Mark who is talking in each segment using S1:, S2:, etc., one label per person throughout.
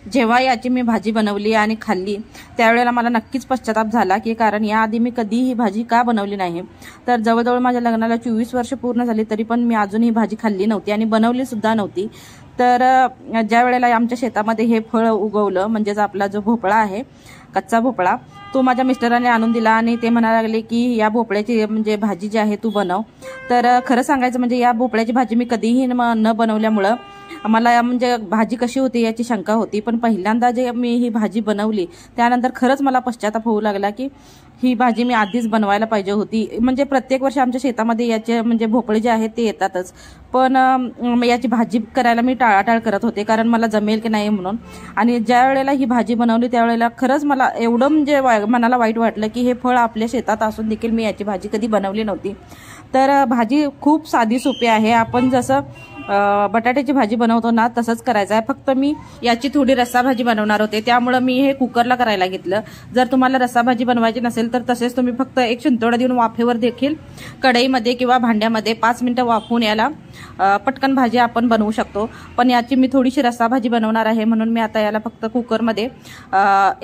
S1: जेव्हा याची मी भाजी बनवली आणि खाल्ली त्यावेळेला मला नक्कीच पश्चाताप झाला की कारण याआधी मी कधी ही भाजी का बनवली नाही। तर जवळजवळ माझ्या लग्नाला 24 वर्ष पूर्ण झाली तरी पण मी अजून ही भाजी खाल्ली नव्हती आणि बनवली सुद्धा नव्हती। तर ज्या वेळेला आमच्या शेतामध्ये हे फळ उगवलं म्हणजेच आपला जो भोपळा आहे कच्चा भोपळा तो माझ्या मिस्टरांनी आणून दिला आणि ते म्हणायला लागले की या भोपळ्याची म्हणजे भाजी जी आहे तू बनव। तर खरं सांगायचं म्हणजे या भोपळ्याची भाजी मी कधीही न बनवल्यामुळं मला म्हणजे भाजी कशी होती याची शंका होती, पण पहिल्यांदा जे मी ही भाजी बनवली त्यानंतर खरंच मला पश्चाताप होऊ लागला की ही भाजी मी आधीच बनवायला पाहिजे होती। म्हणजे प्रत्येक वर्षी आमच्या शेतामध्ये याचे म्हणजे भोपळे जे आहेत ते येतातच, पण याची भाजी करायला मी टाळाटाळ करत होते कारण मला जमेल की नाही म्हणून। आणि ज्या वेळेला ही भाजी बनवली त्यावेळेला खरंच मला एवढं म्हणजे मनाला वाईट वाटलं की हे फळ आपल्या शेतात असून देखील मी याची भाजी कधी बनवली नव्हती। तर भाजी खूप साधी सोपी आहे, आपण जसं बटाट्याची भाजी बनवतो ना तसंच करायचं आहे। फक्त मी याची थोडी रस्सा भाजी बनवणार होते त्यामुळे मी हे कुकरला करायला घेतलं। जर तुम्हाला रस्सा भाजी बनवायची नसेल तर तसेच तुम्ही फक्त एक शिंतोडा देऊन वाफेवर देखील कढईमध्ये किंवा भांड्यामध्ये 5 मिनिटं वाफवून याला पटकन भाजी आपण बनवू शकतो। पण याची मी थोडीशी रस्सा भाजी बनवणार आहे म्हणून मी आता याला फक्त कुकरमध्ये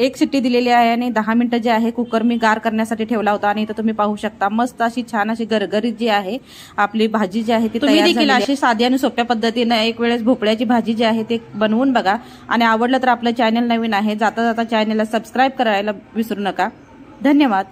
S1: 1 शिट्टी दिलेली आहे आणि 10 मिनिटं जे आहे कुकर मी गार करण्यासाठी ठेवला होता। आणि इथं तुम्ही पाहू शकता मस्त अशी छान अशी गरगरीत जी आहे आपली भाजी जी आहे ती तयार झाली आहे। अशी साधी आणि सोप्या पद्धतीने एक वेळेस भोपळ्याची भाजी जी आहे ते बनवून बघा आणि आवडलं तर आपलं चॅनल नवीन आहे जाता जाता चॅनलला सबस्क्राईब करायला विसरू नका। धन्यवाद।